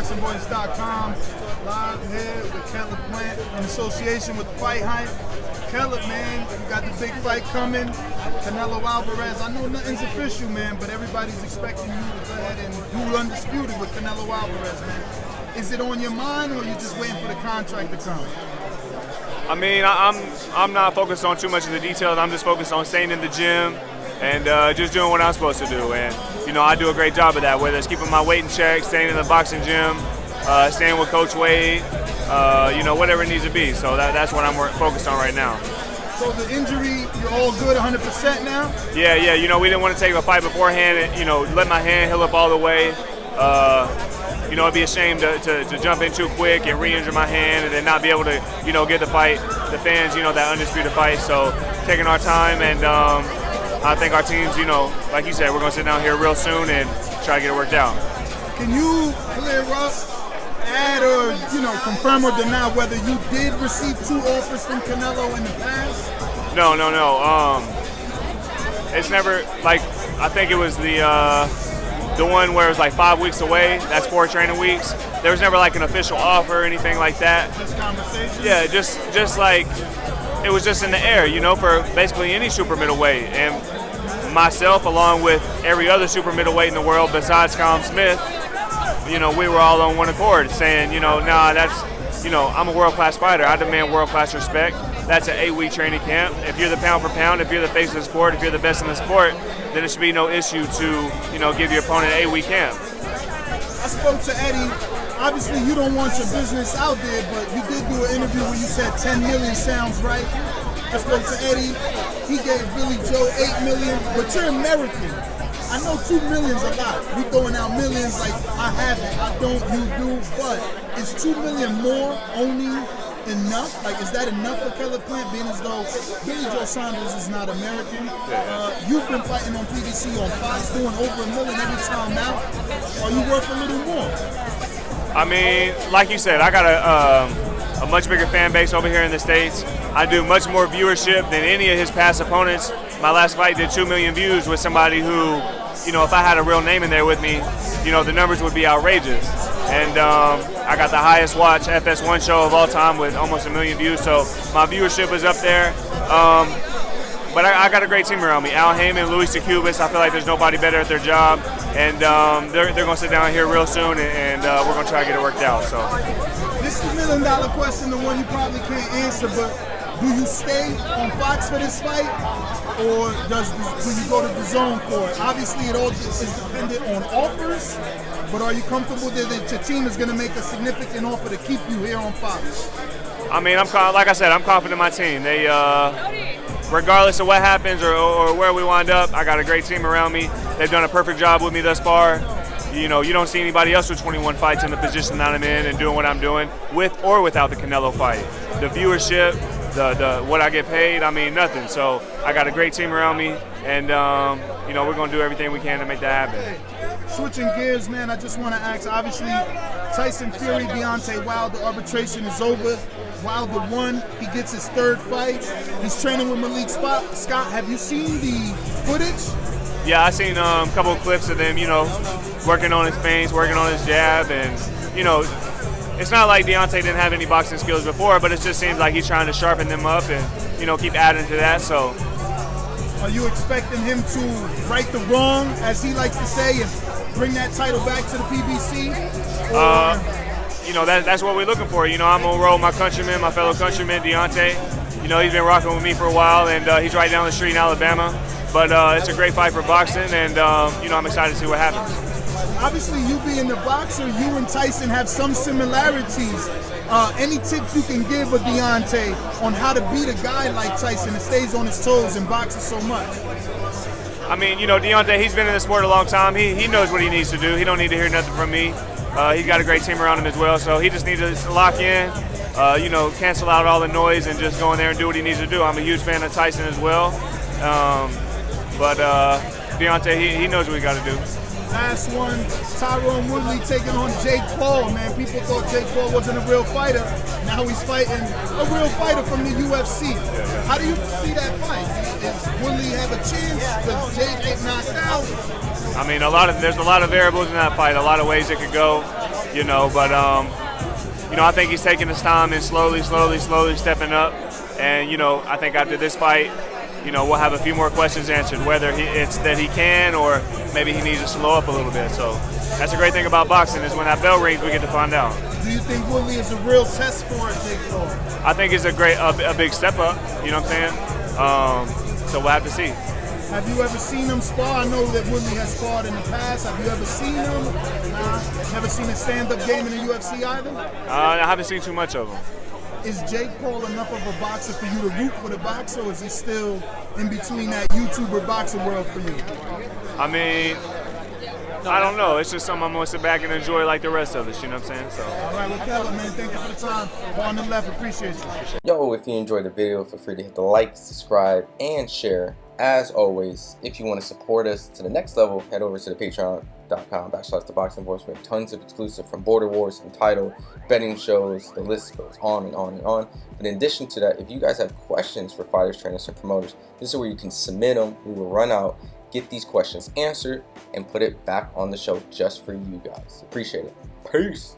ThaBoxingvoice.com, live here with Caleb Plant in association with Fight Hype. Caleb, man, you got the big fight coming. Canelo Alvarez. I know nothing's official, man, but everybody's expecting you to go ahead and do Undisputed with Canelo Alvarez, man. Is it on your mind, or you just waiting for the contract to come? I mean, I'm not focused on too much of the details. I'm just focused on staying in the gym and just doing what I'm supposed to do. And, you know, I do a great job of that, whether it's keeping my weight in check, staying in the boxing gym, staying with Coach Wade, you know, whatever it needs to be. So that's what I'm focused on right now. So the injury, you're all good 100% now? Yeah, you know, we didn't want to take a fight beforehand and, you know, let my hand heal up all the way. You know, it'd be a shame to jump in too quick and re-injure my hand and then not be able to, you know, get the fans, you know, that undisputed fight. So taking our time, and I think our teams, you know, like you said, we're going to sit down here real soon and try to get it worked out. Can you clear up, add, or, you know, confirm or deny whether you did receive 2 offers from Canelo in the past? No. It's never, like, I think it was the one where it was like 5 weeks away. That's 4 training weeks. There was never like an official offer or anything like that. Just conversation? Yeah, just like it was just in the air, you know, for basically any super middleweight. And myself, along with every other super middleweight in the world besides Callum Smith, you know, we were all on one accord saying, you know, nah, that's, you know, I'm a world-class fighter. I demand world-class respect. That's an 8-week training camp. If you're the pound for pound, if you're the face of the sport, if you're the best in the sport, then it should be no issue to, you know, give your opponent an 8-week camp. I spoke to Eddie. Obviously, you don't want your business out there, but you did do an interview where you said 10 million sounds right. I spoke to Eddie. He gave Billy Joe 8 million, but you're American. I know 2 million's a lot. We throwing out millions like I have it, I don't, you do, but is 2 million more only enough? Like, is that enough for Caleb Plant, being as though Billy Joe Saunders is not American? You've been fighting on PBC on Fox, doing over $1 million every time out. Are you worth a little more? I mean, like you said, I got a much bigger fan base over here in the States. I do much more viewership than any of his past opponents. My last fight did 2 million views with somebody who, you know, if I had a real name in there with me, you know, the numbers would be outrageous. And I got the highest watch FS1 show of all time with almost 1 million views, so my viewership is up there. But I got a great team around me. Al Heyman, Luis DeCubas, I feel like there's nobody better at their job. And they're going to sit down here real soon, and we're going to try to get it worked out. So this is $1 million question, the one you probably can't answer, but do you stay on Fox for this fight, or do you go to Dazn for it? Obviously, it all is dependent on offers, but are you comfortable that your team is going to make a significant offer to keep you here on Fox? I mean, like I said, I'm confident in my team. They, regardless of what happens or where we wind up, I got a great team around me. They've done a perfect job with me thus far. You know, you don't see anybody else with 21 fights in the position that I'm in and doing what I'm doing, with or without the Canelo fight. The viewership, the what I get paid, I mean, nothing. So I got a great team around me, and you know, we're going to do everything we can to make that happen. Switching gears, man, I just want to ask, obviously, Tyson Fury, Deontay Wilder, arbitration is over. Wilder won. He gets his 3rd fight. He's training with Malik Scott. Have you seen the footage? Yeah, I seen a couple of clips of them, you know, working on his feints, working on his jab, and, you know, it's not like Deontay didn't have any boxing skills before, but it just seems like he's trying to sharpen them up and, you know, keep adding to that. So, are you expecting him to right the wrong, as he likes to say, and bring that title back to the PBC? You know, that's what we're looking for. You know, I'm going to roll my countryman, my fellow countryman, Deontay. You know, he's been rocking with me for a while, and he's right down the street in Alabama. But it's a great fight for boxing, and, you know, I'm excited to see what happens. Obviously, you being the boxer, you and Tyson have some similarities. Any tips you can give a Deontay on how to beat a guy like Tyson that stays on his toes and boxes so much? I mean, you know, Deontay, he's been in the sport a long time. He knows what he needs to do. He don't need to hear nothing from me. He's got a great team around him as well, so he just needs to lock in, you know, cancel out all the noise and just go in there and do what he needs to do. I'm a huge fan of Tyson as well, but Deontay, he knows what he got to do. Last one, Tyron Woodley taking on Jake Paul, man. People thought Jake Paul wasn't a real fighter. Now he's fighting a real fighter from the UFC. How do you see that fight? Does Woodley have a chance? Does Jake get knocked out? I mean, there's a lot of variables in that fight, a lot of ways it could go. you know. But you know, I think he's taking his time and slowly stepping up. And you know, I think after this fight, you know, we'll have a few more questions answered, whether it's that he can or maybe he needs to slow up a little bit. So that's a great thing about boxing, is when that bell rings, we get to find out. Do you think Woodley is a real test for Jake Paul? I think it's a big step up. You know what I'm saying? So we'll have to see. Have you ever seen him spar? I know that Woodley has sparred in the past. Have you ever seen him? Never seen a stand-up game in the UFC either? I haven't seen too much of him. Is Jake Paul enough of a boxer for you to root for the boxer, or is he still in between that YouTuber boxer world for you? I mean, I don't know. It's just something I'm going to sit back and enjoy like the rest of us, you know what I'm saying? So. All right, well, Keller, man, thank you for the time. On the left, appreciate you. Yo, if you enjoyed the video, feel free to hit the like, subscribe, and share. As always, if you want to support us to the next level, head over to the patreon.com/ThaBoxingVoice. We have tons of exclusive from Border Wars, from title, betting shows, the list goes on and on and on. But in addition to that, if you guys have questions for fighters, trainers, and promoters, this is where you can submit them. We will run out, get these questions answered, and put it back on the show just for you guys. Appreciate it. Peace.